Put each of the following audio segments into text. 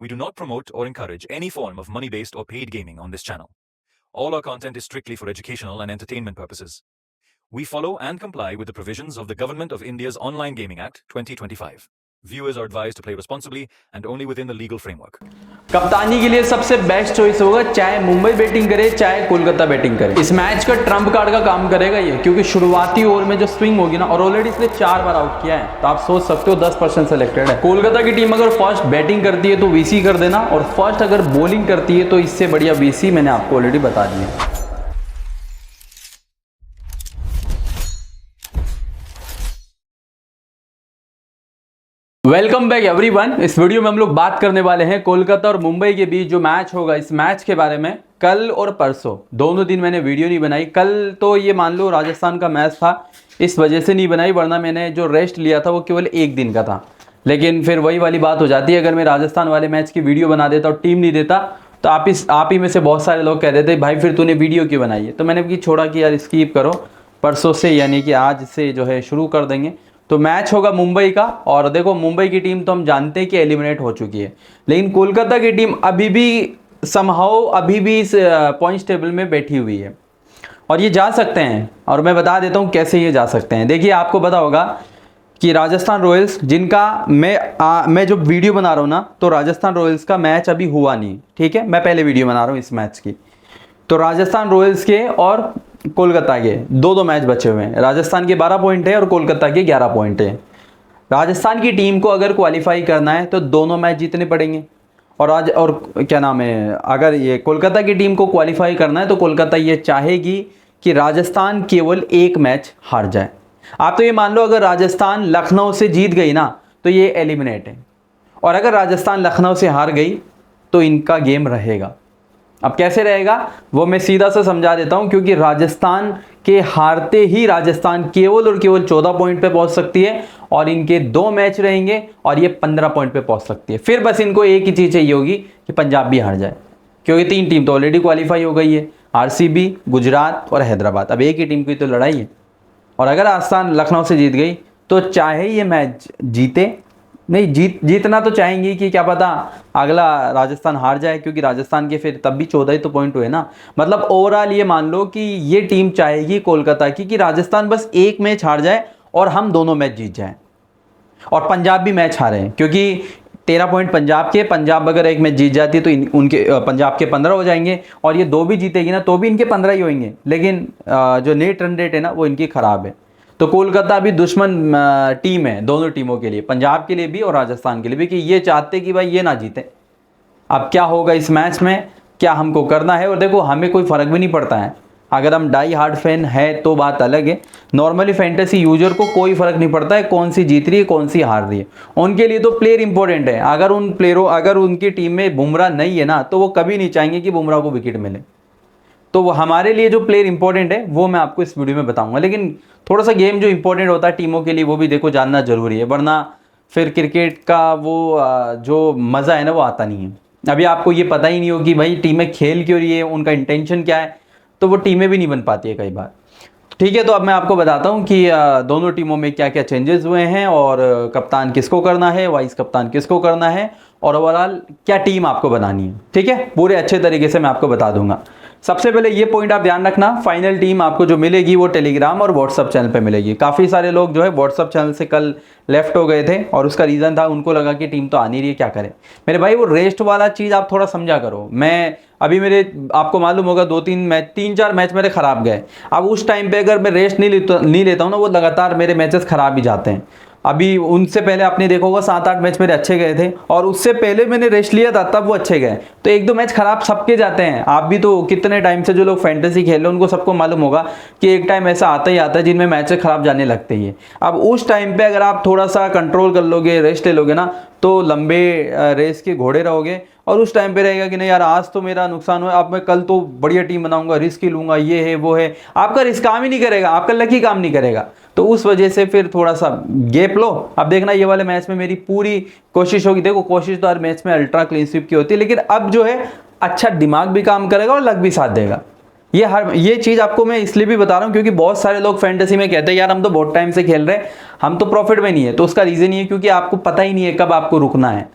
We do not promote or encourage any form of money-based or paid gaming on this channel. All our content is strictly for educational and entertainment purposes. We follow and comply with the provisions of the Government of India's Online Gaming Act 2025. Viewers are advised to play responsibly and only within the legal framework. कप्तानी के लिए सबसे best choice होगा, चाहे Mumbai batting करे चाहे Kolkata batting करे। इस मैच का ट्रम्प कार्ड का काम करेगा ये, क्योंकि शुरुआती ओवर में जो स्विंग होगी ना, और ऑलरेडी इसने 4 बार आउट किया है, तो आप सोच सकते हो 10% सेलेक्टेड है। कोलकाता की टीम अगर फर्स्ट बैटिंग करती है तो वीसी कर देना, और फर्स्ट अगर बॉलिंग करती है तो इससे बढ़िया वीसी मैंने आपको ऑलरेडी बता दिया। Welcome back everyone. इस वीडियो में हम लोग बात करने वाले हैं कोलकाता और मुंबई के बीच जो मैच होगा, इस मैच के बारे में। कल और परसों दोनों दिन मैंने वीडियो नहीं बनाई। कल तो ये मान लो राजस्थान का मैच था, इस वजह से नहीं बनाई, वरना मैंने जो रेस्ट लिया था वो केवल एक दिन का था। लेकिन फिर वही वाली बात हो जाती है, अगर मैं राजस्थान वाले मैच की वीडियो बना देता और टीम नहीं देता तो आप ही में से बहुत सारे लोग कह देते भाई फिर तूने वीडियो क्यों बनाई है। तो मैंने भी छोड़ा कि यार स्किप करो, परसों से यानी कि आज से जो है शुरू कर देंगे। तो मैच होगा मुंबई का, और देखो मुंबई की टीम तो हम जानते हैं कि एलिमिनेट हो चुकी है, लेकिन कोलकाता की टीम अभी भी इस पॉइंट्स टेबल में बैठी हुई है और ये जा सकते हैं। और मैं बता देता हूँ कैसे ये जा सकते हैं। देखिए, आपको पता होगा कि राजस्थान रॉयल्स, जिनका मैं जो वीडियो बना रहा हूँ ना, तो राजस्थान रॉयल्स का मैच अभी हुआ नहीं, ठीक है। मैं पहले वीडियो बना रहा हूँ इस मैच की। तो राजस्थान रॉयल्स के और कोलकाता के दो मैच बचे हुए हैं। राजस्थान के 12 पॉइंट है और कोलकाता के 11 पॉइंट है। राजस्थान की टीम को अगर क्वालिफाई करना है तो दोनों मैच जीतने पड़ेंगे। और क्या नाम है, अगर ये कोलकाता की टीम को क्वालिफाई करना है तो कोलकाता ये चाहेगी कि राजस्थान केवल एक मैच हार जाए। आप तो ये मान लो, अगर राजस्थान लखनऊ से जीत गई ना तो ये एलिमिनेट है, और अगर राजस्थान लखनऊ से हार गई तो इनका गेम रहेगा। अब कैसे रहेगा वो मैं सीधा से समझा देता हूं, क्योंकि राजस्थान के हारते ही राजस्थान केवल और केवल 14 पॉइंट पे पहुंच सकती है, और इनके 2 मैच रहेंगे और ये 15 पॉइंट पे पहुंच सकती है। फिर बस इनको एक ही चीज़ चाहिए होगी कि पंजाब भी हार जाए, क्योंकि 3 टीम तो ऑलरेडी क्वालिफाई हो गई है, आरसीबी, गुजरात और हैदराबाद। अब एक ही टीम की तो लड़ाई है, और अगर राजस्थान लखनऊ से जीत गई तो चाहे ये मैच जीते, नहीं जीतना तो चाहेंगी कि क्या पता अगला राजस्थान हार जाए, क्योंकि राजस्थान के फिर तब भी 14 ही तो पॉइंट हुए ना। मतलब ओवरऑल ये मान लो कि ये टीम चाहेगी कोलकाता की कि राजस्थान बस एक मैच हार जाए और हम दोनों मैच जीत जाएं, और पंजाब भी मैच हारे, क्योंकि 13 पॉइंट पंजाब के। पंजाब अगर एक मैच जीत जाती है तो उनके पंजाब के 15 हो जाएंगे, और ये 2 भी जीतेगी ना तो भी इनके 15 ही होंगे। लेकिन जो नेट रन रेट है ना वो इनकी खराब है। तो कोलकाता अभी दुश्मन टीम है दोनों टीमों के लिए, पंजाब के लिए भी और राजस्थान के लिए भी, कि ये चाहते कि भाई ये ना जीते। अब क्या होगा इस मैच में, क्या हमको करना है। और देखो, हमें कोई फ़र्क भी नहीं पड़ता है, अगर हम डाई हार्ड फैन है तो बात अलग है। नॉर्मली फैंटेसी यूजर को कोई फ़र्क नहीं पड़ता है कौन सी जीत रही है कौन सी हार रही है। उनके लिए तो प्लेयर इंपॉर्टेंट है। अगर उनकी टीम में बुमराह नहीं है ना तो वो कभी नहीं चाहेंगे कि बुमराह को विकेट मिले। तो वो हमारे लिए जो प्लेयर इंपॉर्टेंट है वो मैं आपको इस वीडियो में बताऊंगा। लेकिन थोड़ा सा गेम जो इंपॉर्टेंट होता है टीमों के लिए वो भी देखो जानना जरूरी है, वरना फिर क्रिकेट का वो जो मज़ा है ना वो आता नहीं है। अभी आपको ये पता ही नहीं हो कि भाई टीमें खेल क्यों रही है, उनका इंटेंशन क्या है, तो वो टीमें भी नहीं बन पाती है कई बार। ठीक है, तो अब मैं आपको बताता हूँ कि दोनों टीमों में क्या क्या चेंजेस हुए हैं, और कप्तान किसको करना है, वाइस कप्तान किसको करना है, और ओवरऑल क्या टीम आपको बनानी है। ठीक है, पूरे अच्छे तरीके से मैं आपको बता दूंगा। सबसे पहले ये पॉइंट आप ध्यान रखना, फाइनल टीम आपको जो मिलेगी वो टेलीग्राम और व्हाट्सअप चैनल पे मिलेगी। काफ़ी सारे लोग जो है व्हाट्सअप चैनल से कल लेफ्ट हो गए थे, और उसका रीज़न था उनको लगा कि टीम तो आ नहीं रही है, क्या करें। मेरे भाई वो रेस्ट वाला चीज़ आप थोड़ा समझा करो। मैं अभी आपको मालूम होगा 3-4 मैच मेरे खराब गए। अब उस टाइम पे अगर मैं रेस्ट नहीं लेता हूँ ना, वो लगातार मेरे मैचेस खराब ही जाते हैं। अभी उनसे पहले आपने देखा होगा 7-8 मैच मेरे अच्छे गए थे, और उससे पहले मैंने रेस्ट लिया था तब वो अच्छे गए। तो 1-2 मैच खराब सबके जाते हैं। आप भी तो कितने टाइम से जो लोग फैंटेसी खेल रहे हैं उनको सबको मालूम होगा कि एक टाइम ऐसा आता ही आता है जिनमें मैचेस खराब जाने लगते हैं। अब उस टाइम पे अगर आप थोड़ा सा कंट्रोल कर लोगे, रेस्ट ले लोगे ना, तो लंबे रेस के घोड़े रहोगे, और उस टाइम पे रहेगा कि नहीं यार आज तो मेरा नुकसान हुआ, अब मैं कल तो बढ़िया टीम बनाऊंगा, रिस्क ही लूंगा, ये है वो है। आपका रिस्क काम ही नहीं करेगा, आपका लक ही काम नहीं करेगा। तो उस वजह से फिर थोड़ा सा गैप लो। अब देखना ये वाले मैच में मेरी पूरी कोशिश होगी। देखो, कोशिश तो हर मैच में अल्ट्रा क्लीन स्वीप की होती है, लेकिन अब जो है अच्छा दिमाग भी काम करेगा और लक भी साथ देगा। ये चीज़ आपको मैं इसलिए भी बता रहा हूँ क्योंकि बहुत सारे लोग फैंटेसी में कहते हैं यार हम तो बहुत टाइम से खेल रहे हैं, हम तो प्रॉफिट में नहीं है। तो उसका रीज़न ये है क्योंकि आपको पता ही नहीं है कब आपको रुकना है।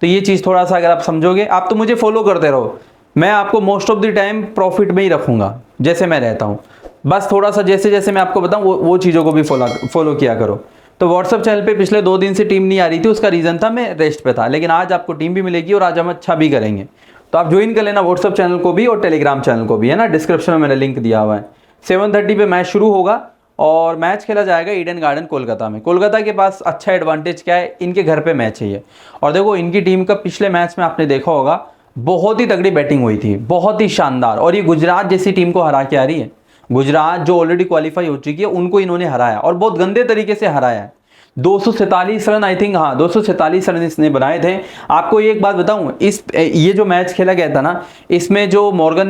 तो ये चीज़ थोड़ा सा अगर आप समझोगे, आप तो मुझे फॉलो करते रहो, मैं आपको most of the time profit में ही रखूँगा जैसे मैं रहता हूँ। बस थोड़ा सा जैसे जैसे मैं आपको बताऊँ वो चीज़ों को भी फॉलो किया करो। तो व्हाट्सअप चैनल पे पिछले 2 दिन से टीम नहीं आ रही थी, उसका रीज़न था मैं रेस्ट पे था, लेकिन आज आपको टीम भी मिलेगी और आज हम अच्छा भी करेंगे। तो आप ज्वाइन कर लेना व्हाट्सअप चैनल को भी और टेलीग्राम चैनल को भी, है ना, डिस्क्रिप्शन में मैंने लिंक दिया हुआ है। 7:30 पे मैच शुरू होगा और मैच खेला जाएगा ईडन गार्डन कोलकाता में। कोलकाता के पास अच्छा एडवांटेज क्या है, इनके घर पे मैच है ये। और देखो इनकी टीम का पिछले मैच में आपने देखा होगा बहुत ही तगड़ी बैटिंग हुई थी, बहुत ही शानदार, और ये गुजरात जैसी टीम को हरा के आ रही है। गुजरात जो ऑलरेडी क्वालिफाई हो चुकी है उनको इन्होंने हराया और बहुत गंदे तरीके से हराया है। 247 रन आई थिंक, हाँ 247 रन इसने बनाए थे। आपको एक बात बताऊं, ये जो मैच खेला गया था ना, इसमें जो मॉर्गन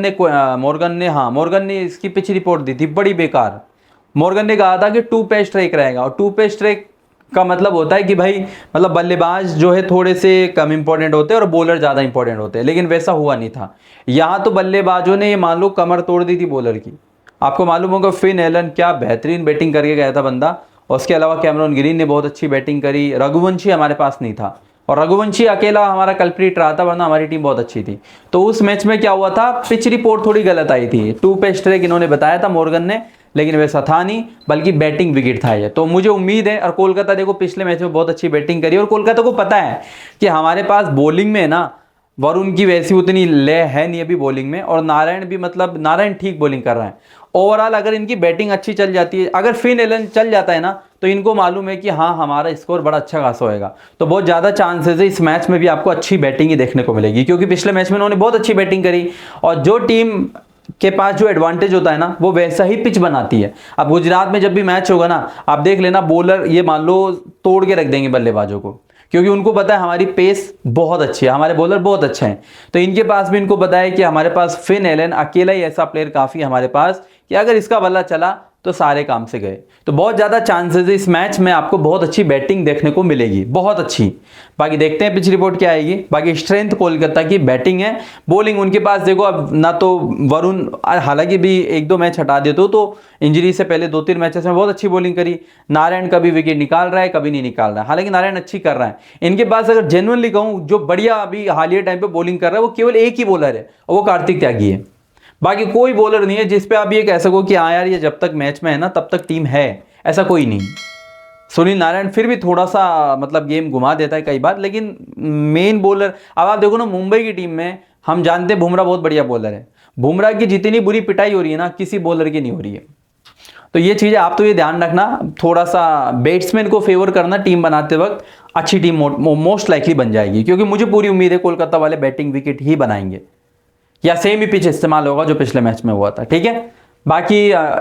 ने इसकी पिच रिपोर्ट दी थी बड़ी बेकार। मॉर्गन ने कहा था कि 2 पेस ट्रैक रहेगा, और 2 पेस ट्रैक का मतलब होता है कि भाई मतलब बल्लेबाज जो है थोड़े से कम इंपॉर्टेंट होते हैं और बॉलर ज़्यादा इंपॉर्टेंट होते हैं, लेकिन वैसा हुआ नहीं था। यहाँ तो बल्लेबाजों ने ये मान लो कमर तोड़ दी थी बॉलर की। आपको मालूम होगा फिन एलन क्या बेहतरीन बैटिंग करके गया था बंदा, और उसके अलावा कैमरन ग्रीन ने बहुत अच्छी बैटिंग करी। रघुवंशी हमारे पास नहीं था और रघुवंशी अकेला हमारा कल्प्रिट रहा था, वरना हमारी टीम बहुत अच्छी थी। तो उस मैच में क्या हुआ था, पिच रिपोर्ट थोड़ी गलत आई थी। 2 पेस ट्रैक इन्होंने बताया था मॉर्गन ने, लेकिन वैसा था नहीं, बल्कि बैटिंग विकेट था ये। तो मुझे उम्मीद है, और कोलकाता देखो पिछले मैच में बहुत अच्छी बैटिंग करी, और कोलकाता को पता है कि हमारे पास बॉलिंग में ना वरुण की वैसी उतनी लय है नहीं अभी बॉलिंग में, और नारायण भी मतलब नारायण ठीक बॉलिंग कर रहा है। ओवरऑल अगर इनकी बैटिंग अच्छी चल जाती है, अगर फिन एलन चल जाता है ना, तो इनको मालूम है कि हाँ हमारा स्कोर बड़ा अच्छा खासा होएगा। तो बहुत ज़्यादा चांसेस है इस मैच में भी आपको अच्छी बैटिंग ही देखने को मिलेगी, क्योंकि पिछले मैच में उन्होंने बहुत अच्छी बैटिंग करी, और जो टीम के पास जो एडवांटेज होता है ना वो वैसा ही पिच बनाती है। अब गुजरात में जब भी मैच होगा ना, आप देख लेना बॉलर ये मान लो तोड़ के रख देंगे बल्लेबाजों को, क्योंकि उनको पता है हमारी पेस बहुत अच्छी है, हमारे बॉलर बहुत अच्छे हैं। तो इनके पास भी इनको पता है कि हमारे पास फिन एलन अकेला ही ऐसा प्लेयर काफ़ी है हमारे पास कि अगर इसका बल्ला चला तो सारे काम से गए। तो बहुत ज़्यादा चांसेस है इस मैच में आपको बहुत अच्छी बैटिंग देखने को मिलेगी, बहुत अच्छी। बाकी देखते हैं पिच रिपोर्ट क्या आएगी। बाकी स्ट्रेंथ कोलकाता की बैटिंग है, बॉलिंग उनके पास देखो अब ना तो वरुण, हालांकि भी 1-2 मैच हटा देते तो इंजरी से पहले 2-3 मैचेस में बहुत अच्छी बॉलिंग करी। नारायण कभी विकेट निकाल रहा है, कभी नहीं निकाल रहा है, हालांकि नारायण अच्छी कर रहा है। इनके पास अगर जेन्युइनली कहूँ जो बढ़िया अभी हालिया टाइम पे बॉलिंग कर रहा है वो केवल एक ही बॉलर है, और वो कार्तिक त्यागी है। बाकी कोई बॉलर नहीं है जिस पे आप ये कह सको कि हाँ यार ये जब तक मैच में है ना तब तक टीम है, ऐसा कोई नहीं। सुनील नारायण फिर भी थोड़ा सा मतलब गेम घुमा देता है कई बार, लेकिन मेन बॉलर अब आप देखो ना मुंबई की टीम में हम जानते हैं बुमराह बहुत बढ़िया बॉलर है। बुमराह की जितनी बुरी पिटाई हो रही है ना किसी बॉलर की नहीं हो रही है। तो ये चीज़ें आप तो ये ध्यान रखना, थोड़ा सा बैट्समैन को फेवर करना टीम बनाते वक्त, अच्छी टीम मोस्ट लाइकली बन जाएगी, क्योंकि मुझे पूरी उम्मीद है कोलकाता वाले बैटिंग विकेट ही बनाएंगे या सेम ही पिच इस्तेमाल होगा जो पिछले मैच में हुआ था। ठीक है, बाकी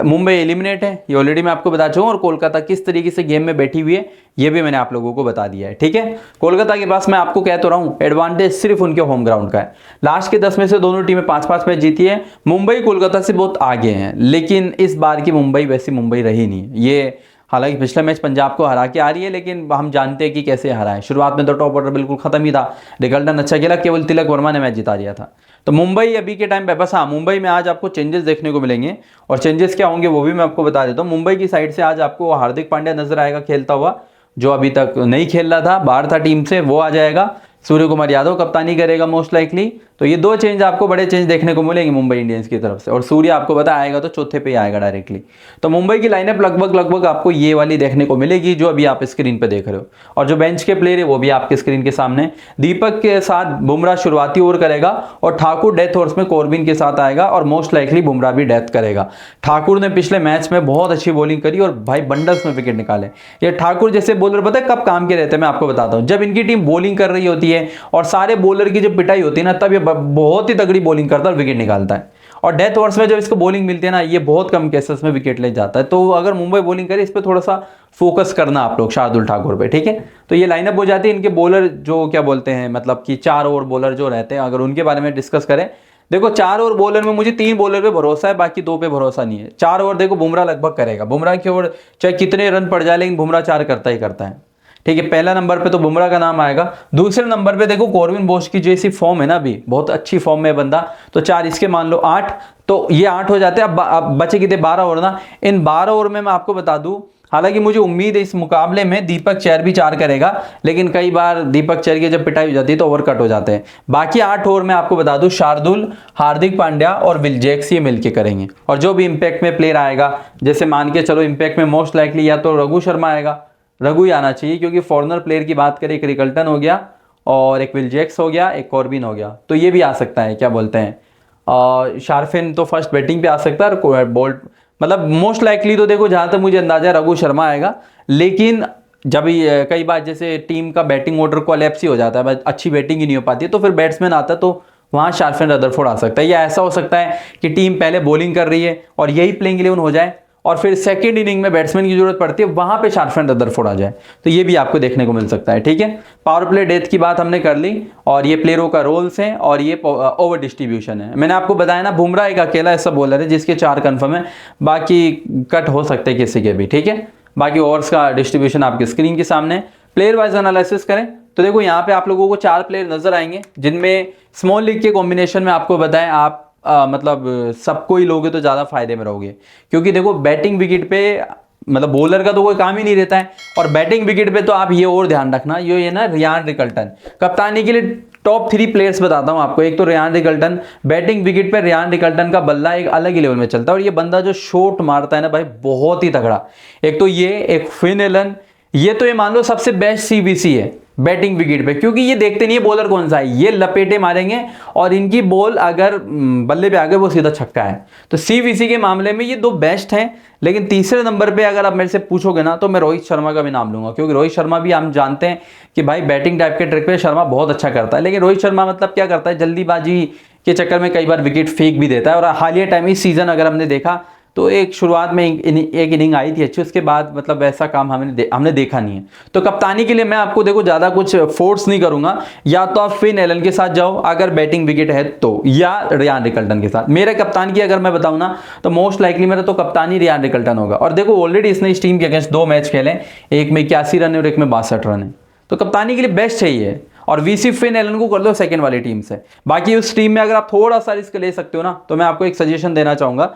मुंबई एलिमिनेट है ये ऑलरेडी मैं आपको बता चुका हूँ, और कोलकाता किस तरीके से गेम में बैठी हुई है ये भी मैंने आप लोगों को बता दिया है। ठीक है, कोलकाता के पास मैं आपको कह तो रहा हूँ एडवांटेज सिर्फ उनके होम ग्राउंड का है। लास्ट के 10 में से दोनों टीमें 5-5 मैच जीती है। मुंबई कोलकाता से बहुत आगे हैं, लेकिन इस बार की मुंबई वैसी मुंबई रही नहीं है। ये हालांकि पिछला मैच पंजाब को हरा के आ रही है, लेकिन हम जानते हैं कि कैसे हरा है। शुरुआत में तो टॉप ऑर्डर बिल्कुल खत्म ही था, रिकल्टन अच्छा खेला, केवल तिलक वर्मा ने मैच जिता दिया था। तो मुंबई अभी के टाइम पे बस, हाँ मुंबई में आज आपको चेंजेस देखने को मिलेंगे, और चेंजेस क्या होंगे वो भी मैं आपको बता देता हूँ। मुंबई की साइड से आज आपको हार्दिक पांड्या नजर आएगा खेलता हुआ, जो अभी तक नहीं खेल रहा था, बाहर था टीम से, वो आ जाएगा। सूर्य कुमार यादव कप्तानी करेगा मोस्ट लाइकली। तो ये 2 चेंज आपको बड़े चेंज देखने को मिलेंगे मुंबई इंडियंस की तरफ से, और सूर्य आपको पता आएगा तो चौथे पे ही आएगा डायरेक्टली। तो मुंबई की लाइनअप लगभग आपको ये वाली देखने को मिलेगी जो अभी आप स्क्रीन पे देख रहे हो, और जो बेंच के प्लेयर है वो भी आपके स्क्रीन के सामने। दीपक के साथ बुमराह शुरुआती ओवर करेगा, और ठाकुर डेथ ओवर्स में कॉर्बिन के साथ आएगा, और मोस्ट लाइकली बुमराह भी डेथ करेगा। ठाकुर ने पिछले मैच में बहुत अच्छी बॉलिंग करी और भाई बंडल्स में विकेट निकाले। ये ठाकुर जैसे बॉलर पता है कब काम के रहते हैं, मैं आपको बताता हूँ। जब इनकी टीम बॉलिंग कर रही होती है और सारे बॉलर की जो पिटाई होती है ना, तब ये बहुत ही तगड़ी बॉलिंग करता है और विकेट निकालता है। और डेथ ओवर्स में जब इसको बॉलिंग मिलती है ना, ये बहुत कम केसेस में विकेट ले जाता है। तो अगर मुंबई बॉलिंग करे, इस पे थोड़ा सा फोकस करना आप लोग शार्दुल ठाकुर पे। ठीक है, तो ये लाइनअप हो जाती है। इनके बॉलर जो क्या बोलते हैं, मतलब कि 4 ओवर बॉलर जो रहते हैं, अगर उनके बारे में डिस्कस करें, देखो 4 ओवर बॉलर में मुझे 3 बॉलर पे भरोसा है, बाकी 2 पे भरोसा नहीं है। 4 ओवर देखो बुमराह लगभग करेगा, बुमराह की ओवर चाहे कितने रन पड़ जाए लेकिन बुमराह 4 करता ही करता है। ठीक है, पहला नंबर पे तो बुमराह का नाम आएगा। दूसरे नंबर पे देखो कॉर्बिन बोस की जैसी फॉर्म है ना, अभी बहुत अच्छी फॉर्म में बंदा, तो 4 इसके मान लो 8, तो ये 8 हो जाते हैं। अब बचे कितने 12 ओवर ना, इन 12 ओवर में मैं आपको बता दूं हालांकि मुझे उम्मीद है इस मुकाबले में दीपक चहर भी 4 करेगा, लेकिन कई बार दीपक चहर की जब पिटाई हो जाती है तो ओवर कट हो जाते हैं। बाकी 8 ओवर में आपको बता दूं शार्दुल, हार्दिक पांड्या और विल जैक्स ये मिलके करेंगे। और जो भी इंपैक्ट में प्लेयर आएगा, जैसे मान के चलो इंपैक्ट में मोस्ट लाइकली या तो रघु शर्मा आएगा, रघु ही आना चाहिए, क्योंकि फॉरनर प्लेयर की बात करें एक रिकल्टन हो गया और एक विल जैक्स हो गया, एक कॉर्बिन हो गया, तो ये भी आ सकता है, क्या बोलते हैं शार्फिन तो फर्स्ट बैटिंग पे आ सकता है और बोल्ट, मतलब मोस्ट लाइकली तो देखो जहां तक मुझे अंदाजा है रघु शर्मा आएगा। लेकिन जब कई बार जैसे टीम का बैटिंग ऑर्डर कोलैप्स ही हो जाता है, अच्छी बैटिंग ही नहीं हो पाती है, तो फिर बैट्समैन आता है तो वहां शार्फिन रदरफोर्ड आ सकता है। या ऐसा हो सकता है कि टीम पहले बॉलिंग कर रही है और यही प्लेइंग 11 हो जाए और फिर सेकंड इनिंग में बैट्समैन की जरूरत पड़ती है, वहां पे शार्फिन रदरफोर्ड आ जाए, तो ये भी आपको देखने को मिल सकता है। ठीक है, पावर प्ले डेथ की बात हमने कर ली और ये प्लेयरों का रोल्स हैं और ये ओवर डिस्ट्रीब्यूशन है। मैंने आपको बताया ना बुमराह एक अकेला ऐसा बॉलर है जिसके 4 कंफर्म है, बाकी कट हो सकते हैं किसी के भी। ठीक है, बाकी ओवर्स का डिस्ट्रीब्यूशन आपकी स्क्रीन के सामने। प्लेयर वाइज एनालिसिस करें तो देखो यहाँ पे आप लोगों को 4 प्लेयर नजर आएंगे, जिनमें स्मॉल लीग के कॉम्बिनेशन में आपको बताएं आप मतलब सबको ही लोगे तो ज़्यादा फायदे में रहोगे, क्योंकि देखो बैटिंग विकेट पे मतलब बॉलर का तो कोई काम ही नहीं रहता है, और बैटिंग विकेट पे तो आप ये और ध्यान रखना, ये ना रियान रिकल्टन कप्तानी के लिए टॉप 3 प्लेयर्स बताता हूं आपको। एक तो रियान रिकल्टन, बैटिंग विकेट पे रियान रिकल्टन का बल्ला एक अलग ही लेवल में चलता है, और ये बंदा जो शॉट मारता है ना भाई बहुत ही तगड़ा। एक तो ये, एक फिन एलन, ये तो ये मान लो सबसे बेस्ट सीबीसी है बैटिंग विकेट पे, क्योंकि ये देखते नहीं है बॉलर कौन सा है, ये लपेटे मारेंगे और इनकी बॉल अगर बल्ले पे आ गए वो सीधा छक्का है। तो सीवीसी के मामले में ये 2 बेस्ट हैं। लेकिन तीसरे नंबर पे अगर आप मेरे से पूछोगे ना तो मैं रोहित शर्मा का भी नाम लूंगा, क्योंकि रोहित शर्मा भी हम जानते हैं कि भाई बैटिंग टाइप के ट्रिक पे शर्मा बहुत अच्छा करता है। लेकिन रोहित शर्मा मतलब क्या करता है, जल्दीबाजी के चक्कर में कई बार विकेट फेंक भी देता है। और हालिया टाइम इस सीजन अगर हमने देखा तो एक शुरुआत में एक इनिंग आई थी अच्छी, उसके बाद मतलब वैसा काम हमने देखा नहीं है। तो कप्तानी के लिए मैं आपको देखो ज़्यादा कुछ फोर्स नहीं करूंगा, या तो आप फिन एलन के साथ जाओ अगर बैटिंग विकेट है तो, या रियान रिकल्टन के साथ। मेरे कप्तान की अगर मैं बताऊं ना तो मोस्ट लाइकली मेरा तो कप्तानी रियान रिकल्टन होगा। और देखो ऑलरेडी इसने इस टीम के अगेंस्ट 2 मैच खेले, एक में 81 रन है और एक में 62 रन है, तो कप्तानी के लिए बेस्ट चाहिए। और वीसी फिन एलन को कर लो सेकंड वाली टीम से। बाकी उस टीम में अगर आप थोड़ा सा रिस्क ले सकते हो ना तो मैं आपको एक सजेशन देना चाहूंगा,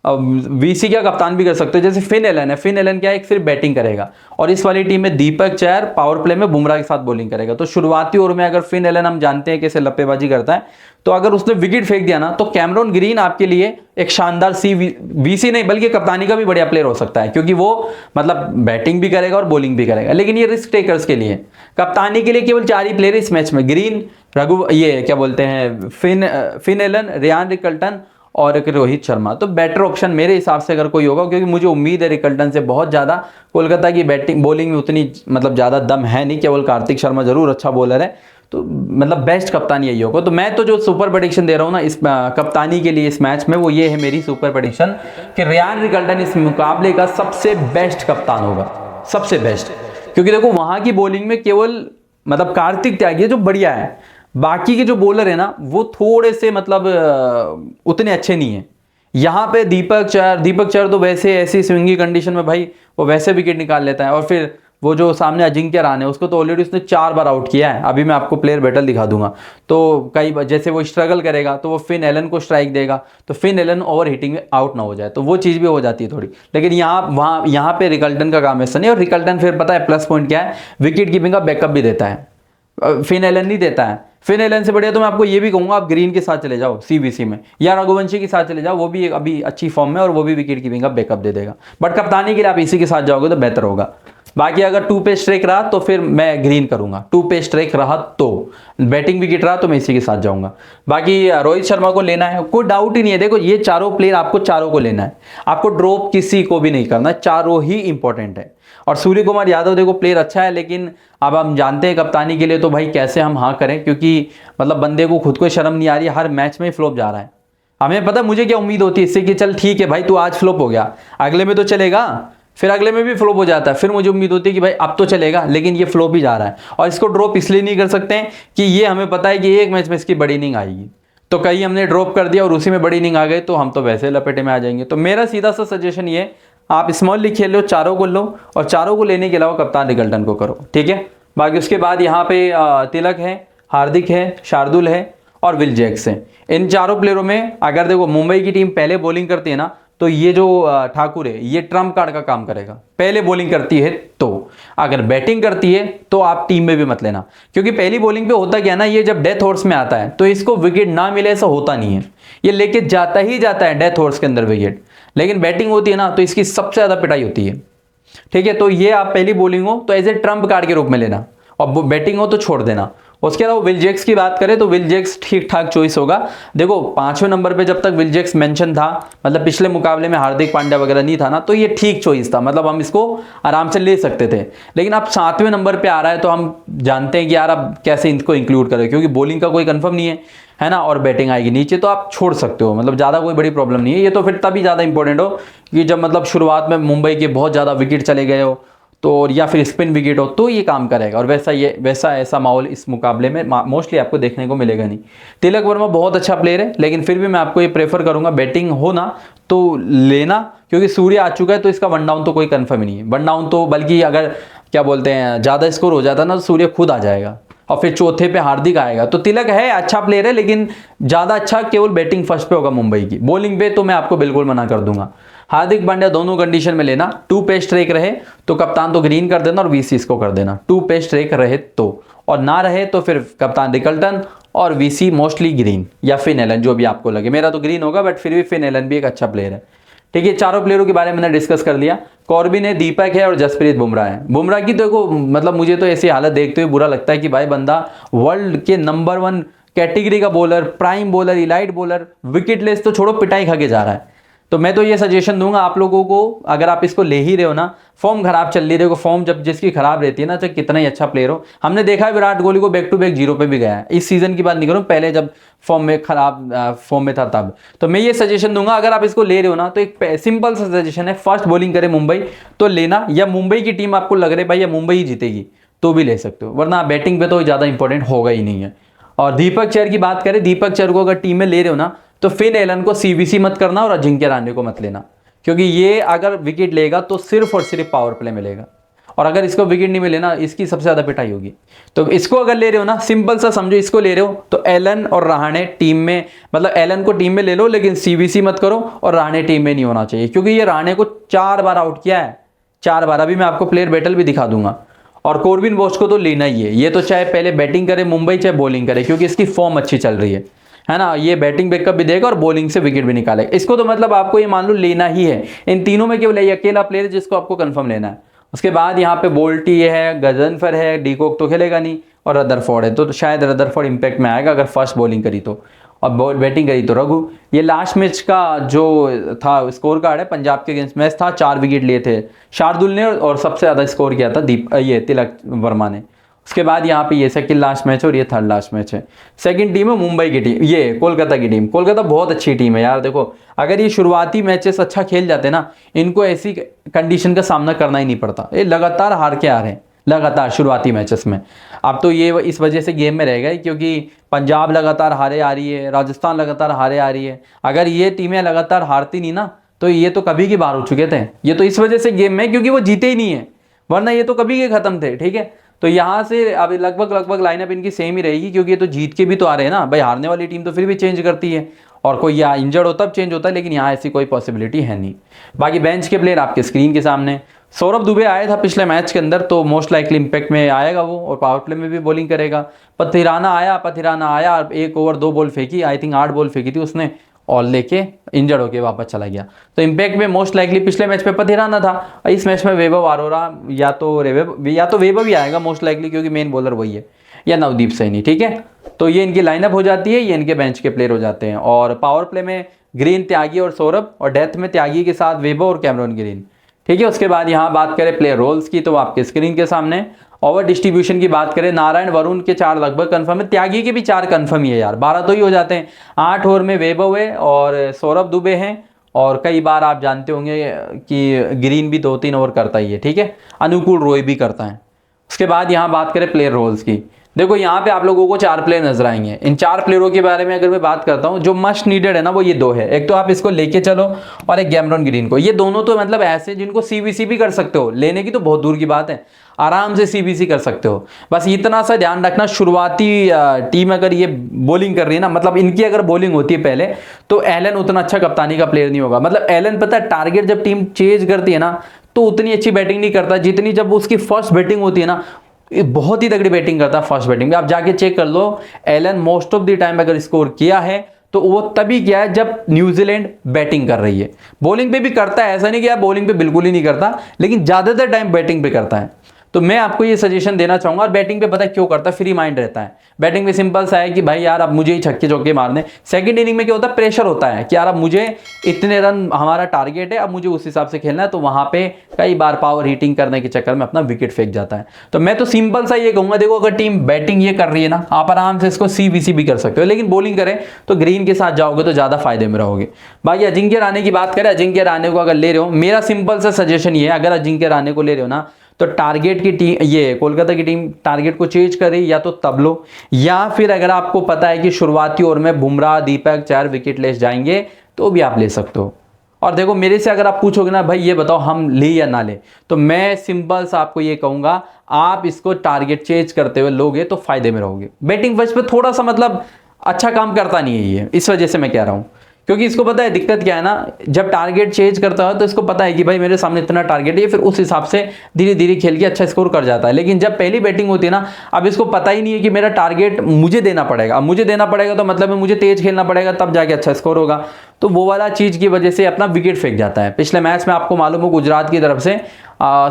वीसी का कप्तान भी कर सकते हो। जैसे फिन एलन है, फिन एलन क्या है, सिर्फ बैटिंग करेगा, और इस वाली टीम में दीपक चहर पावर प्ले में बुमराह के साथ बॉलिंग करेगा। तो शुरुआती ओवर में अगर फिन एलन हम जानते हैं कैसे लप्पेबाजी करता है, तो अगर उसने विकेट फेंक दिया ना तो कैमरॉन ग्रीन आपके लिए एक शानदार वीसी नहीं बल्कि कप्तानी का भी बढ़िया प्लेयर हो सकता है, क्योंकि वो मतलब बैटिंग भी करेगा और बॉलिंग भी करेगा। लेकिन ये रिस्क टेकर्स के लिए, कप्तानी के लिए केवल 4 ही प्लेयर इस मैच में, ग्रीन, ये क्या बोलते हैं, फिन एलन, रियान रिकल्टन और एक रोहित शर्मा। तो बेटर ऑप्शन मेरे हिसाब से अगर कोई होगा, क्योंकि मुझे उम्मीद है रिकल्टन से बहुत ज़्यादा, कोलकाता की बैटिंग बॉलिंग में उतनी मतलब ज़्यादा दम है नहीं, केवल कार्तिक शर्मा जरूर अच्छा बॉलर है, तो मतलब बेस्ट कप्तान यही होगा। तो मैं तो जो सुपर प्रेडिक्शन दे रहा हूँ ना इस कप्तानी के लिए इस मैच में, वो ये है मेरी सुपर प्रेडिक्शन कि रियान रिकल्टन इस मुकाबले का सबसे बेस्ट कप्तान होगा, सबसे बेस्ट। क्योंकि देखो वहाँ की बॉलिंग में केवल मतलब कार्तिक त्यागी है जो बढ़िया है, बाकी के जो बॉलर है ना वो थोड़े से मतलब उतने अच्छे नहीं है। यहाँ पे दीपक चहर तो वैसे ऐसी स्विंगी कंडीशन में भाई वो वैसे विकेट निकाल लेता है। और फिर वो जो सामने अजिंक्य रहाणे है उसको तो ऑलरेडी उसने 4 बार आउट किया है। अभी मैं आपको प्लेयर बैटल दिखा दूंगा, तो कई बार जैसे वो स्ट्रगल करेगा तो वो फिन एलन को स्ट्राइक देगा, तो फिन एलन ओवर हिटिंग में आउट ना हो जाए, तो वो चीज़ भी हो जाती है थोड़ी। लेकिन यहाँ पे रिकल्टन का काम ऐसा नहीं। और रिकल्टन फिर पता है प्लस पॉइंट क्या है, विकेट कीपिंग का बैकअप भी देता है, फिन एलन नहीं देता है। फिन एलन से बढ़िया तो मैं आपको ये भी कहूंगा आप ग्रीन के साथ चले जाओ सीबीसी में, या रघुवंशी के साथ चले जाओ, वो भी अभी अच्छी फॉर्म में और वो भी विकेट कीपिंग का बैकअप दे देगा। बट कप्तानी के लिए आप इसी के साथ जाओगे तो बेहतर होगा। बाकी अगर 2 पे स्ट्राइक रहा तो फिर मैं ग्रीन करूंगा, 2 पे स्ट्राइक रहा तो, बैटिंग विकेट रहा तो मैं इसी के साथ जाऊंगा। बाकी रोहित शर्मा को लेना है, कोई डाउट ही नहीं है। देखो ये चारों प्लेयर आपको चारों को लेना है, आपको ड्रॉप किसी को भी नहीं करना, चारों ही इंपॉर्टेंट है। और सूर्य कुमार यादव देखो प्लेयर अच्छा है, लेकिन अब हम जानते हैं कप्तानी के लिए तो भाई कैसे हम हाँ करें, क्योंकि मतलब बंदे को खुद को शर्म नहीं आ रही है, हर मैच में फ्लॉप जा रहा है। हमें पता मुझे क्या उम्मीद होती है इससे कि चल ठीक है भाई तू आज फ्लॉप हो गया, अगले में तो चलेगा, फिर अगले में भी फ्लॉप हो जाता है, फिर मुझे उम्मीद होती है कि भाई अब तो चलेगा, लेकिन ये फ्लॉप ही जा रहा है। और इसको ड्रॉप इसलिए नहीं कर सकते हैं कि ये हमें पता है कि एक मैच में इसकी बड़ी इनिंग आएगी, तो कहीं हमने ड्रॉप कर दिया और उसी में बड़ी इनिंग आ गई तो हम तो वैसे लपेटे में आ जाएंगे। तो मेरा सीधा सा सजेशन ये, आप स्मॉल लीग खेल लो, चारों को लो, और चारों को लेने के अलावा कप्तान रिकल्टन को करो, ठीक है। बाकी उसके बाद यहाँ पे तिलक है, हार्दिक है, शार्दुल है और विल जैक्स है। इन चारों प्लेयरों में अगर देखो मुंबई की टीम पहले बॉलिंग करती है ना तो ये जो ठाकुर है ये ट्रम्प कार्ड का काम करेगा। पहले बॉलिंग करती है तो, अगर बैटिंग करती है तो आप टीम में भी मत लेना, क्योंकि पहली बॉलिंग पे होता क्या है ना, ये जब डेथ हॉर्स में आता है तो इसको विकेट ना मिले ऐसा होता नहीं है, ये लेके जाता ही जाता है डेथ हॉर्स के अंदर विकेट। लेकिन बैटिंग होती है ना तो इसकी सबसे ज्यादा पिटाई होती है, ठीक है। तो ये आप पहली बॉलिंग हो तो एज ए ट्रम्प कार्ड के रूप में लेना, और बैटिंग हो तो छोड़ देना। उसके अलावा विल जैक्स की बात करें तो विल जैक्स ठीक ठाक चॉइस होगा। देखो 5वें नंबर पे जब तक विल जैक्स मेंशन था, मतलब पिछले मुकाबले में हार्दिक पांड्या वगैरह नहीं था ना, तो ये ठीक चॉइस था, मतलब हम इसको आराम से ले सकते थे। लेकिन अब 7वें नंबर पे आ रहा है तो हम जानते हैं कि यार अब कैसे इनको इंक्लूड करें, क्योंकि बॉलिंग का कोई कंफर्म नहीं है ना, और बैटिंग आएगी नीचे तो आप छोड़ सकते हो, मतलब ज़्यादा कोई बड़ी प्रॉब्लम नहीं है। ये तो फिर तभी ज़्यादा इंपॉर्टेंट हो कि जब मतलब शुरुआत में मुंबई के बहुत ज़्यादा विकेट चले गए हो तो, या फिर स्पिन विकेट हो तो ये काम करेगा, और वैसा ऐसा माहौल इस मुकाबले में मोस्टली आपको देखने को मिलेगा नहीं। तिलक वर्मा बहुत अच्छा प्लेयर है, लेकिन फिर भी मैं आपको ये प्रेफर करूंगा बैटिंग हो ना तो लेना, क्योंकि सूर्य आ चुका है तो इसका वन डाउन तो कोई कंफर्म ही नहीं है। वन डाउन तो बल्कि अगर क्या बोलते हैं ज़्यादा स्कोर हो जाता ना तो सूर्य खुद आ जाएगा, और फिर चौथे पे हार्दिक आएगा। तो तिलक है अच्छा प्लेयर है, लेकिन ज़्यादा अच्छा केवल बैटिंग फर्स्ट पे होगा मुंबई की। बॉलिंग पे तो मैं आपको बिल्कुल मना कर दूंगा। हार्दिक पांड्या दोनों कंडीशन में लेना, 2 पे स्ट्राइक रहे तो कप्तान तो ग्रीन कर देना और वीसी इसको कर देना, 2 पे स्ट्राइक रहे तो, और ना रहे तो फिर कप्तान रिकल्टन और वीसी मोस्टली ग्रीन या फिन एलन, जो भी आपको लगे। मेरा तो ग्रीन होगा, बट फिर भी फिन एलन भी एक अच्छा प्लेयर है, ठीक है। चारों प्लेयरों के बारे में मैंने डिस्कस कर लिया। कॉर्बिन है, दीपक है और जसप्रीत बुमराह है। बुमराह की तो देखो मतलब मुझे तो ऐसी हालत देखते हुए बुरा लगता है कि भाई बंदा वर्ल्ड के नंबर 1 कैटेगरी का bowler, prime bowler, elite bowler, wicketless तो छोड़ो पिटाई खा के जा रहा है। तो मैं तो ये सजेशन दूंगा आप लोगों को, अगर आप इसको ले ही रहे हो ना, फॉर्म खराब चल रही है, देखो फॉर्म जब जिसकी खराब रहती है ना, चाहे कितना ही अच्छा प्लेयर हो, हमने देखा है विराट कोहली को बैक टू बैक 0 पे भी गया है। इस सीजन की बात नहीं करूँ, पहले जब फॉर्म में खराब फॉर्म में था तब। तो मैं ये सजेशन दूंगा अगर आप इसको ले रहे हो ना तो एक सिंपल सा सजेशन है, फर्स्ट बॉलिंग करे मुंबई तो लेना, या मुंबई की टीम आपको लग रही है भाई या मुंबई ही जीतेगी तो भी ले सकते हो, वरना बैटिंग पे तो ज़्यादा इंपॉर्टेंट होगा ही नहीं है। और दीपक चहर की बात करें, दीपक चहर को अगर टीम में ले रहे हो ना तो फिन एलन को सीबीसी मत करना और अजिंक्य रहाणे को मत लेना, क्योंकि ये अगर विकेट लेगा तो सिर्फ और सिर्फ पावर प्ले में लेगा, और अगर इसको विकेट नहीं मिले ना इसकी सबसे ज़्यादा पिटाई होगी। तो इसको अगर ले रहे हो ना, सिंपल सा समझो, इसको ले रहे हो तो एलन और रहाणे टीम में, मतलब एलन को टीम में ले लो लेकिन सीबीसी मत करो, और रहाणे टीम में नहीं होना चाहिए, क्योंकि ये रहाणे को 4 बार आउट किया है, 4 बार। अभी मैं आपको प्लेयर बैटल भी दिखा दूंगा। और कॉर्बिन बोस को तो लेना ही है, ये तो चाहे पहले बैटिंग करे मुंबई चाहे बॉलिंग करे, क्योंकि इसकी फॉर्म अच्छी चल रही है ना। ये बैटिंग बैकअप भी देगा और बॉलिंग से विकेट भी निकालेगा, इसको तो मतलब आपको ये मान लो लेना ही है। इन तीनों में केवल ये अकेला प्लेयर है जिसको आपको कंफर्म लेना है। उसके बाद यहाँ पे बोल्टी है, गजनफर है, डीकॉक तो खेलेगा नहीं, और रदरफोर्ड है, तो शायद रदरफोर्ड इंपैक्ट में आएगा अगर फर्स्ट बॉलिंग करी तो, और बैटिंग करी तो रघु। ये लास्ट मैच का जो था स्कोर कार्ड है, पंजाब के अगेंस्ट मैच था, 4 विकेट लिए थे शार्दुल ने, और सबसे ज़्यादा स्कोर किया था ये तिलक वर्मा ने। उसके बाद यहाँ पे ये सेकंड लास्ट मैच है और ये थर्ड लास्ट मैच है। सेकंड टीम है मुंबई की टीम, ये कोलकाता की टीम। कोलकाता बहुत अच्छी टीम है यार, देखो अगर ये शुरुआती मैचेस अच्छा खेल जाते ना, इनको ऐसी कंडीशन का सामना करना ही नहीं पड़ता। ये लगातार हार के आ रहे हैं, लगातार शुरुआती मैचेस में। अब तो ये इस वजह से गेम में रह गए क्योंकि पंजाब लगातार हारे आ रही है, राजस्थान लगातार हारे आ रही है। अगर ये टीमें लगातार हारती नहीं ना तो ये तो कभी के बाहर हो चुके थे। ये तो इस वजह से गेम में क्योंकि वो जीते ही नहीं है, वरना ये तो कभी के खत्म थे, ठीक है। तो यहाँ से अब लगभग लाइनअप इनकी सेम ही रहेगी, क्योंकि ये तो जीत के भी तो आ रहे हैं ना भाई। हारने वाली टीम तो फिर भी चेंज करती है, और कोई या इंजर्ड हो तब चेंज होता है, लेकिन यहाँ ऐसी कोई पॉसिबिलिटी है नहीं। बाकी बेंच के प्लेयर आपके स्क्रीन के सामने। सौरभ दुबे आया था पिछले मैच के अंदर, तो मोस्ट लाइकली इंपैक्ट में आएगा वो, और पावर प्ले में भी बॉलिंग करेगा। पथिराना आया, 1 ओवर 2 बॉल फेंकी, आई थिंक 8 बॉल फेंकी थी उसने, और लेके इंजर्ड होके वापस चला गया। तो इंपैक्ट में मोस्ट लाइकली पिछले मैच में पथिराना था, इस मैच में वैभव अरोरा या तो वैभव ही आएगा मोस्ट लाइकली, क्योंकि मेन बॉलर वही है, या नवदीप सैनी, ठीक है। तो ये इनकी लाइनअप हो जाती है, ये इनके बेंच के प्लेयर हो जाते हैं। और पावर प्ले में ग्रीन, त्यागी और सौरभ, और डेथ में त्यागी के साथ वैभव और कैमरॉन ग्रीन, ठीक है। उसके बाद यहाँ बात करें प्लेयर रोल्स की, तो आपके स्क्रीन के सामने। ओवर डिस्ट्रीब्यूशन की बात करें, नारायण वरुण के 4 लगभग कंफर्म है, त्यागी के भी 4 कंफर्म ही है यार, 12 तो ही हो जाते हैं। 8 ओवर में वैभव है और सौरभ दुबे हैं, और कई बार आप जानते होंगे कि ग्रीन भी 2-3 ओवर करता ही है, ठीक है। अनुकूल रॉय भी करता है। उसके बाद यहाँ बात करें प्लेयर रोल्स की, देखो यहाँ पे आप लोगों को 4 प्लेयर नजर आएंगे। इन 4 प्लेयरों के बारे में अगर मैं बात करता हूँ, जो मस्ट नीडेड है ना वो ये 2 है। एक तो आप इसको लेके चलो और एक कैमरॉन ग्रीन को। ये दोनों तो मतलब ऐसे जिनको सीबीसी भी कर सकते हो, लेने की तो बहुत दूर की बात है, आराम से सीबीसी कर सकते हो। बस इतना सा ध्यान रखना, शुरुआती टीम अगर ये बॉलिंग कर रही है ना, मतलब इनकी अगर बॉलिंग होती है पहले, तो एलन उतना अच्छा कप्तानी का प्लेयर नहीं होगा। मतलब एलन पता है टारगेट जब टीम चेज करती है ना तो उतनी अच्छी बैटिंग नहीं करता जितनी जब उसकी फर्स्ट बैटिंग होती है ना, बहुत ही तगड़ी बैटिंग करता है फर्स्ट बैटिंग में। आप जाके चेक कर लो, Allen most of the time अगर स्कोर किया है तो वो तभी किया है जब न्यूजीलैंड बैटिंग कर रही है। बॉलिंग पे भी करता है, ऐसा नहीं कि बॉलिंग पे बिल्कुल ही नहीं करता, लेकिन ज्यादातर टाइम बैटिंग पे करता है। तो मैं आपको ये सजेशन देना चाहूंगा। और बैटिंग पे पता है क्यों करता है, फ्री माइंड रहता है। बैटिंग पे सिंपल सा है कि भाई यार अब मुझे ही छक्के चौके मारने। सेकंड इनिंग में क्या होता है, प्रेशर होता है कि यार अब मुझे इतने रन हमारा टारगेट है, अब मुझे उस हिसाब से खेलना है। तो वहां पे कई बार पावर हीटिंग करने के चक्कर में अपना विकेट फेंक जाता है। तो मैं तो सिंपल सा ये कहूंगा, देखो अगर टीम बैटिंग ये कर रही है ना, आप आराम से इसको सीबीसी भी कर सकते हो, लेकिन बॉलिंग करें तो ग्रीन के साथ जाओगे तो ज्यादा फायदे में रहोगे। बाकी अजिंक्य रहाणे की बात करें, अजिंक्य रहाणे को अगर ले रहे हो, मेरा सिंपल सा सजेशन ये है, अगर अजिंक्य रहाणे को ले रहे हो ना तो टारगेट की टीम, ये कोलकाता की टीम टारगेट को चेंज कर रही या तो तब लो, या फिर अगर आपको पता है कि शुरुआती ओवर में बुमराह दीपक 4 विकेट ले जाएंगे तो भी आप ले सकते हो। और देखो मेरे से अगर आप पूछोगे ना भाई ये बताओ हम ले या ना ले, तो मैं सिंपल सा आपको ये कहूंगा, आप इसको टारगेट चेंज करते हुए लोगे तो फायदे में रहोगे। बैटिंग फर्स्ट पे थोड़ा सा मतलब अच्छा काम करता नहीं है ये, इस वजह से मैं कह रहा हूं, क्योंकि इसको पता है दिक्कत क्या है ना, जब टारगेट चेंज करता है तो इसको पता है कि भाई मेरे सामने इतना टारगेट है, फिर उस हिसाब से धीरे धीरे खेल के अच्छा स्कोर कर जाता है। लेकिन जब पहली बैटिंग होती है ना, अब इसको पता ही नहीं है कि मेरा टारगेट मुझे देना पड़ेगा। अब मुझे देना पड़ेगा तो मतलब मुझे तेज खेलना पड़ेगा, तब जाके अच्छा स्कोर होगा। तो वो वाला चीज की वजह से अपना विकेट फेंक जाता है। पिछले मैच में आपको मालूम हो गुजरात की तरफ से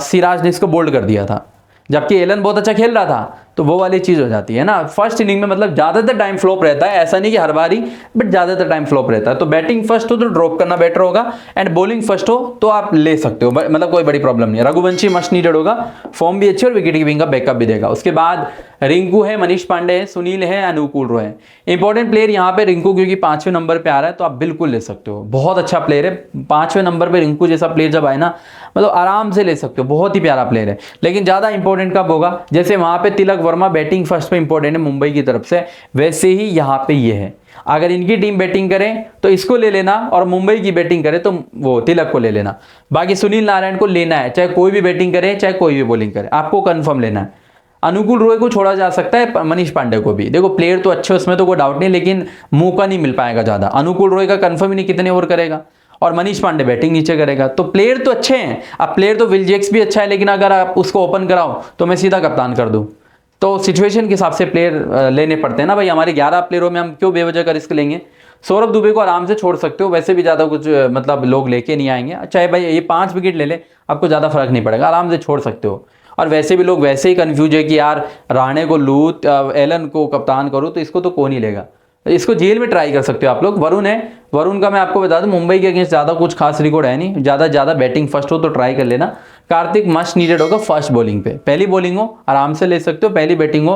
सिराज ने इसको बोल्ड कर दिया था, जबकि एलन बहुत अच्छा खेल रहा था। तो वो वाली चीज हो जाती है ना, फर्स्ट इनिंग में मतलब ज्यादातर टाइम फ्लॉप रहता है, ऐसा नहीं कि हर बारी, बट ज्यादातर टाइम फ्लॉप रहता है। तो बैटिंग फर्स्ट हो तो ड्रॉप करना बेटर होगा, एंड बॉलिंग फर्स्ट हो तो आप ले सकते हो, मतलब कोई बड़ी प्रॉब्लम नहीं है। रघुवंशी मस्ट नीडेड होगा, फॉर्म भी अच्छी और विकेट कीपिंग का बैकअप भी देगा। उसके बाद रिंकू है, मनीष पांडे है, सुनील है, अनुकूल रॉय है। इंपॉर्टेंट प्लेयर यहाँ पे रिंकू, क्योंकि 5वें नंबर पे आ रहा है तो आप बिल्कुल ले सकते हो, बहुत अच्छा प्लेयर है। 5वें नंबर पे रिंकू जैसा प्लेयर जब आए ना, मतलब आराम से ले सकते हो, बहुत ही प्यारा प्लेयर है। लेकिन ज्यादा इंपॉर्टेंट कब होगा, जैसे वहां पे तिलक वर्मा बैटिंग फर्स्ट पे इंपॉर्टेंट है मुंबई की तरफ से, वैसे ही यहाँ पे ये है। अगर इनकी टीम बैटिंग करे तो इसको ले लेना, और मुंबई की बैटिंग करे तो वो तिलक को ले लेना। बाकी सुनील नारायण को लेना है, चाहे कोई भी बैटिंग करे चाहे कोई भी बॉलिंग करे, आपको कंफर्म लेना है। अनुकूल रॉय को छोड़ा जा सकता है, मनीष पांडे को भी। देखो प्लेयर तो अच्छे, उसमें तो कोई डाउट नहीं, लेकिन मौका नहीं मिल पाएगा ज्यादा। अनुकूल रॉय का कंफर्म ही नहीं कितने ओवर करेगा, और मनीष पांडे बैटिंग नीचे करेगा। तो प्लेयर तो अच्छे हैं। अब प्लेयर तो विल जैक्स भी अच्छा है, लेकिन अगर आप उसको ओपन कराओ तो मैं सीधा कप्तान कर दूं। तो सिचुएशन के हिसाब से प्लेयर लेने पड़ते हैं ना भाई। हमारे 11 प्लेयरों में हम क्यों बेवजह का रिस्क लेंगे। सौरभ दुबे को आराम से छोड़ सकते हो, वैसे भी ज्यादा कुछ मतलब लोग लेके नहीं आएंगे, चाहे भाई ये 5 विकेट ले ले, आपको ज्यादा फर्क नहीं पड़ेगा, आराम से छोड़ सकते हो। और वैसे भी लोग वैसे ही कंफ्यूज है कि यार रहाणे को लूं, एलन को कप्तान करूं, तो इसको तो कौन ही लेगा। इसको जेल में ट्राई कर सकते हो आप लोग। वरुण है, वरुण का मैं आपको बता दूं मुंबई के अगेंस्ट ज्यादा कुछ खास रिकॉर्ड है नहीं, ज्यादा बैटिंग फर्स्ट हो तो ट्राई कर लेना। कार्तिक मस्ट नीडेड होगा फर्स्ट बॉलिंग पे, पहली बॉलिंग हो आराम से ले सकते हो, पहली बैटिंग हो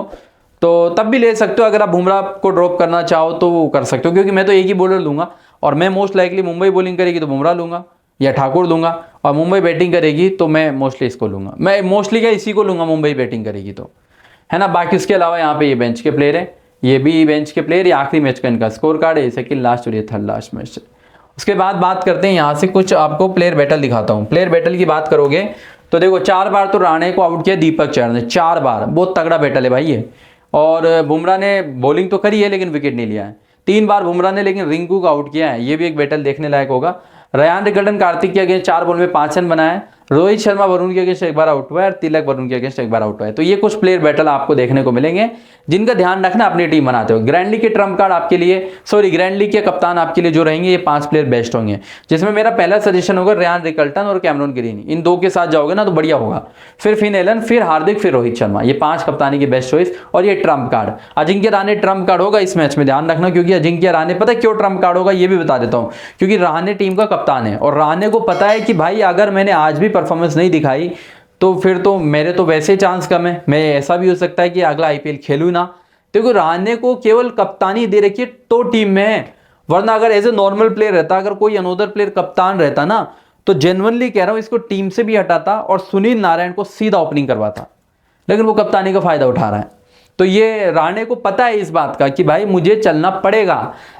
तो तब भी ले सकते हो। अगर आप बुमराह को ड्रॉप करना चाहो तो वो कर सकते हो, क्योंकि मैं तो एक ही बॉलर लूंगा, और मैं मोस्ट लाइकली मुंबई बॉलिंग करेगी तो बुमराह लूंगा या ठाकुर लूंगा, और मुंबई बैटिंग करेगी तो मैं मोस्टली इसको लूंगा। मैं मोस्टली क्या इसी को लूंगा, मुंबई बैटिंग करेगी तो, है ना। बाकी उसके अलावा यहाँ पे ये बेंच के प्लेयर है, ये भी बेंच के प्लेयर, ये आखिरी मैच का इनका स्कोर कार्ड है, सेकंड लास्ट और ये थर्ड लास्ट मैच। उसके बाद बात करते हैं यहाँ से कुछ आपको प्लेयर बैटल दिखाता हूँ। प्लेयर बैटल की बात करोगे तो देखो 4 बार तो रहाणे को आउट किया दीपक चहर ने, 4 बार, बहुत तगड़ा बैटल है भाई ये। और बुमराह ने बॉलिंग तो करी है लेकिन विकेट नहीं लिया है। 3 बार बुमराह ने लेकिन रिंकू को आउट किया है, ये भी एक बैटल देखने लायक होगा। रयान रिकल्टन कार्तिक के अगेंस्ट 4 बॉल में 5 रन बनाया है। रोहित शर्मा वरुण के अगेंस्ट एक बार आउट हुआ है, और तिलक वरुण के अगेंस्ट एक बार आउट हुआ है। तो ये कुछ प्लेयर बैटल आपको देखने को मिलेंगे जिनका ध्यान रखना अपनी टीम बनाते हो। ग्रैंड लीग के ट्रम्प कार्ड आपके लिए, ग्रैंड लीग के कप्तान आपके लिए जो रहेंगे, ये 5 प्लेयर बेस्ट होंगे, जिसमें मेरा पहला सजेशन होगा रयान रिकल्टन और कैमरॉन ग्रीन। इन 2 के साथ जाओगे ना तो बढ़िया होगा। फिर फिन एलन, फिर हार्दिक, फिर रोहित शर्मा, ये 5 कप्तानी की बेस्ट चॉइस। और ये Trump card Ajinkya Rahane Trump card होगा इस मैच में, ध्यान रखना। क्योंकि अजिंक्य रहाणे, पता है क्यों ट्रम्प कार्ड होगा ये भी बता देता हूँ, क्योंकि रहाणे टीम का कप्तान है, और रहाणे को पता है कि भाई अगर मैंने आज भी परफॉर्मेंस नहीं दिखाई तो फिर तो मेरे तो वैसे चांस कम है, मैं ऐसा भी हो सकता है कि अगला आईपीएल खेलूं ना। देखो रहाणे को केवल कप्तानी दे रखी है तो टीम में है, वरना अगर एज ए नॉर्मल प्लेयर रहता, अगर कोई अनोदर प्लेयर कप्तान रहता ना, तो जेन्युइनली कह रहा हूं इसको टीम से भी हटाता और सुनील नारायण को सीधा ओपनिंग करवाता। लेकिन वो कप्तानी का फायदा उठा रहा है। तो ये राणे को पता है इस बात का कि भाई मुझे चलना पड़ेगा,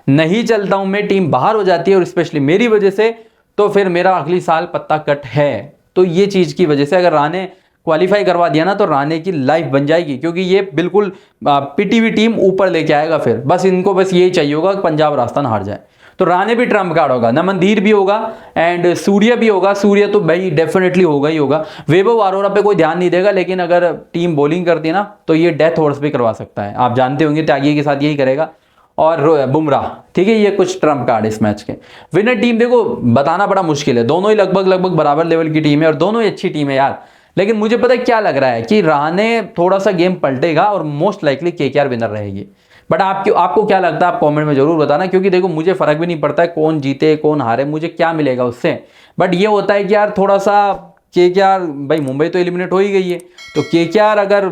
नहीं चलता हूं मैं, टीम बाहर हो जाती है और स्पेशली मेरी वजह से, तो फिर मेरा अगली साल पत्ता कट है। तो ये चीज़ की वजह से अगर राणे क्वालिफाई करवा दिया ना तो राणे की लाइफ बन जाएगी, क्योंकि ये बिल्कुल पिटी हुई टीम ऊपर लेके आएगा फिर। बस इनको बस यही चाहिए होगा कि पंजाब राजस्थान हार जाए। तो राणे भी ट्रम्प कार्ड होगा, नमनदीर भी होगा एंड सूर्य भी होगा। सूर्य तो भाई डेफिनेटली होगा ही होगा। वैभव अरोरा पे कोई ध्यान नहीं देगा, लेकिन अगर टीम बॉलिंग करती है ना तो ये डेथ ओवर्स भी करवा सकता है। आप जानते होंगे त्यागी के साथ यही करेगा। और बुमराह, ठीक है, ये कुछ ट्रम्प कार्ड इस मैच के। विनर टीम देखो बताना बड़ा मुश्किल है, दोनों ही लगभग बराबर लेवल की टीम है और दोनों ही अच्छी टीम है यार। लेकिन मुझे पता है क्या लग रहा है कि राणे थोड़ा सा गेम पलटेगा और मोस्ट लाइकली केकेआर विनर रहेगी। बट आपको क्या लगता है आप कमेंट में जरूर बताना, क्योंकि देखो मुझे फर्क भी नहीं पड़ता है कौन जीते कौन हारे, मुझे क्या मिलेगा उससे। बट ये होता है कि यार थोड़ा सा केकेआर, भाई मुंबई तो एलिमिनेट हो ही गई है, तो केकेआर अगर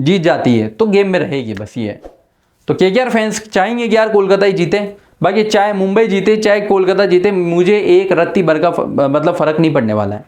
जीत जाती है तो गेम में रहेगी, बस ये है। तो केकेआर फैंस चाहेंगे कि यार कोलकाता ही जीते, बाकी चाहे मुंबई जीते चाहे कोलकाता जीते, मुझे एक रत्ती भर का मतलब फर्क नहीं पड़ने वाला है,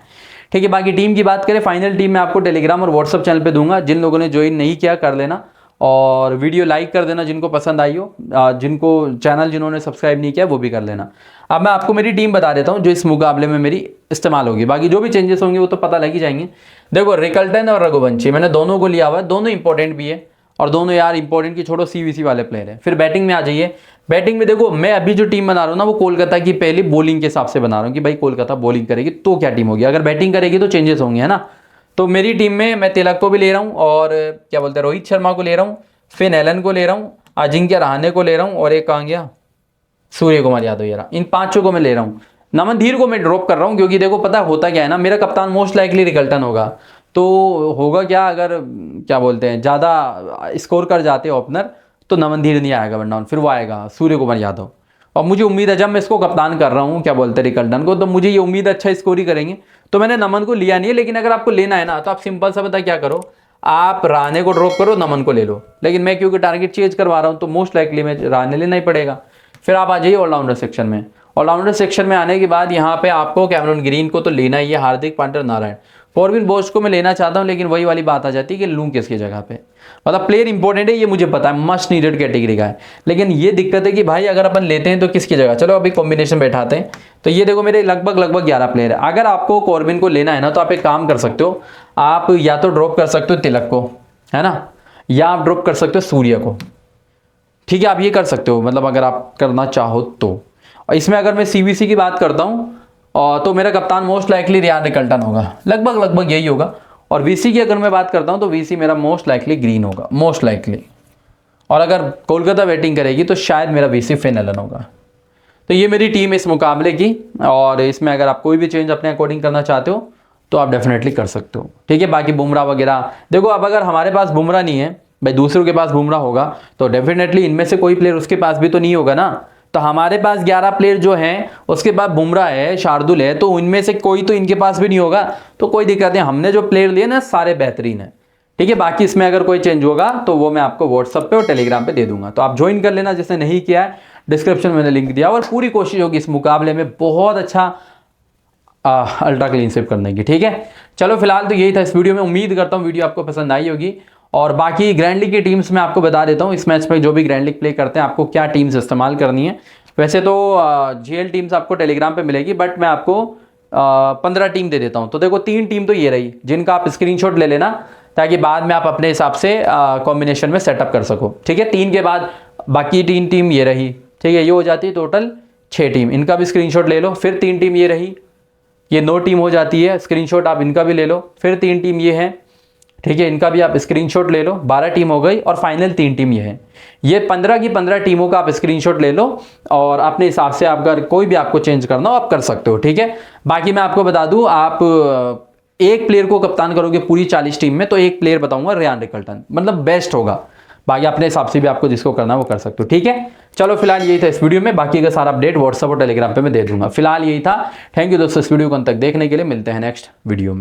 ठीक है। बाकी टीम की बात करें, फाइनल टीम मैं आपको टेलीग्राम और व्हाट्सअप चैनल पे दूंगा। जिन लोगों ने ज्वाइन नहीं किया कर लेना, और वीडियो लाइक कर देना जिनको पसंद आई हो, जिनको चैनल जिन्होंने सब्सक्राइब नहीं किया वो भी कर लेना। अब मैं आपको मेरी टीम बता देता हूँ जो इस मुकाबले में मेरी इस्तेमाल होगी, बाकी जो भी चेंजेस होंगे वो तो पता लग ही जाएंगे। देखो रिकल्टन और रघुवंशी मैंने दोनों को लिया हुआ है, दोनों इंपॉर्टेंट भी है और दोनों यार इंपॉर्टेंट की छोड़ो सीवीसी वाले प्लेयर है। फिर बैटिंग में आ जाइए। बैटिंग में देखो मैं अभी जो टीम बना रहा हूँ ना वो कोलकाता की पहली बॉलिंग के हिसाब से बना रहा हूँ कि भाई कोलकाता बॉलिंग करेगी तो क्या टीम होगी, अगर बैटिंग करेगी तो चेंजेस होंगे, है ना। तो मेरी टीम में मैं तिलक को भी ले रहा हूँ और क्या बोलते हैं रोहित शर्मा को ले रहा हूँ, फिन एलन को ले रहा हूँ, अजिंक्य रहाणे को ले रहा हूँ और एक कहाँ गया सूर्य कुमार यादव यार, इन पांचों को मैं ले रहा हूँ। नमनदीर को मैं ड्रॉप कर रहा हूँ क्योंकि देखो पता होता क्या है ना, मेरा कप्तान मोस्ट लाइकली रिकल्टन होगा। तो होगा क्या, अगर क्या बोलते हैं ज़्यादा स्कोर कर जाते ओपनर तो नमनदीर नहीं आएगा वन डाउन, फिर वो आएगा सूर्य कुमार यादव। और मुझे उम्मीद है जब मैं इसको कप्तान कर रहा हूँ क्या बोलते हैं रिकल्टन को, तो मुझे ये उम्मीद अच्छा स्कोर ही करेंगे। तो मैंने नमन को लिया नहीं है, लेकिन अगर आपको लेना है ना तो आप सिंपल सा पता क्या करो, आप रहाणे को ड्रॉप करो, नमन को ले लो। लेकिन मैं क्योंकि टारगेट चेंज करवा रहा हूँ तो मोस्ट लाइकली मैं रहाणे लेना ही पड़ेगा। फिर आप आ जाइए ऑलराउंडर सेक्शन में। ऑलराउंडर सेक्शन में आने के बाद यहाँ पे आपको कैमरन ग्रीन को तो लेना ही है, हार्दिक पांड्या, नारायण, फॉरविन बोस को मैं लेना चाहता हूँ, लेकिन वही वाली बात आ जाती है कि लूँ किसकी जगह पे। मतलब प्लेयर इंपॉर्टेंट है, ये मुझे पता है, मस्ट नीडेड कैटेगरी का है, लेकिन ये दिक्कत है कि भाई अगर अपन लेते हैं तो किसकी जगह। चलो अभी कॉम्बिनेशन बैठाते हैं। तो ये देखो मेरे लगभग 11 प्लेयर है। अगर आपको कॉर्बिन को लेना है ना तो आप एक काम कर सकते हो, आप या तो ड्रॉप कर सकते हो तिलक को, है ना, या आप ड्रॉप कर सकते हो सूर्य को, ठीक है। आप ये कर सकते हो, मतलब अगर आप करना चाहो तो। और इसमें अगर मैं सीवीसी की बात करता हूँ तो मेरा कप्तान मोस्ट लाइकली रियान रिकल्टन होगा, लगभग यही होगा। और वीसी की अगर मैं बात करता हूँ तो वीसी मेरा मोस्ट लाइकली ग्रीन होगा, मोस्ट लाइकली। और अगर कोलकाता बैटिंग करेगी तो शायद मेरा वीसी फिन एलन होगा। तो ये मेरी टीम इस मुकाबले की, और इसमें अगर आप कोई भी चेंज अपने अकॉर्डिंग करना चाहते हो तो आप डेफिनेटली कर सकते हो, ठीक है। बाकी बुमराह वगैरह देखो, अब अगर हमारे पास बुमराह नहीं है भाई, दूसरों के पास बुमराह होगा तो डेफिनेटली इनमें से कोई प्लेयर उसके पास भी तो नहीं होगा ना। तो हमारे पास 11 प्लेयर जो हैं, उसके बाद बुमराह है, शार्दुल है, तो उनमें से कोई तो इनके पास भी नहीं होगा, तो कोई दिक्कत नहीं। हमने जो प्लेयर लिए ना सारे बेहतरीन है, ठीक है। बाकी इसमें अगर कोई चेंज होगा तो वो मैं आपको व्हाट्सअप पे और टेलीग्राम पे दे दूंगा, तो आप ज्वाइन कर लेना जिसने नहीं किया है। डिस्क्रिप्शन में मैंने लिंक दिया, और पूरी कोशिश होगी इस मुकाबले में बहुत अच्छा अल्ट्रा क्लीन स्वीप करने की, ठीक है। चलो फिलहाल तो यही था इस वीडियो में, उम्मीद करता हूँ वीडियो आपको पसंद आई होगी। और बाकी ग्रैंड लीग की टीम्स मैं आपको बता देता हूँ, इस मैच में जो भी ग्रैंड लीग प्ले करते हैं आपको क्या टीम्स इस्तेमाल करनी है। वैसे तो जीएल टीम्स आपको टेलीग्राम पे मिलेगी, बट मैं आपको 15 टीम दे देता हूँ। तो देखो 3 टीम तो ये रही जिनका आप स्क्रीनशॉट ले लेना, ताकि बाद में आप अपने हिसाब से कॉम्बिनेशन में सेटअप कर सको, ठीक है। 3 के बाद बाकी 3 टीम ये रही, ठीक है, ये हो जाती है टोटल 6 टीम, इनका भी स्क्रीनशॉट ले लो। फिर 3 टीम ये रही, ये 9 टीम हो जाती है, स्क्रीनशॉट आप इनका भी ले लो। फिर 3 टीम ये है, ठीक है, इनका भी आप स्क्रीनशॉट ले लो, 12 टीम हो गई। और फाइनल 3 टीम ये है, ये 15 की 15 टीमों का आप स्क्रीनशॉट ले लो, और अपने हिसाब से आप अगर कोई भी आपको चेंज करना हो आप कर सकते हो, ठीक है। बाकी मैं आपको बता दूं, आप एक प्लेयर को कप्तान करोगे पूरी 40 टीम में, तो एक प्लेयर बताऊंगा रियान रिकल्टन, मतलब बेस्ट होगा। बाकी अपने हिसाब से भी आपको जिसको करना है वो कर सकते हो, ठीक है। चलो फिलहाल यही था इस वीडियो में, बाकी का सारा अपडेट व्हाट्सएप और टेलीग्राम पे मैं दे दूंगा। फिलहाल यही था, थैंक यू दोस्तों इस वीडियो को अंत तक देखने के लिए, मिलते हैं नेक्स्ट वीडियो में।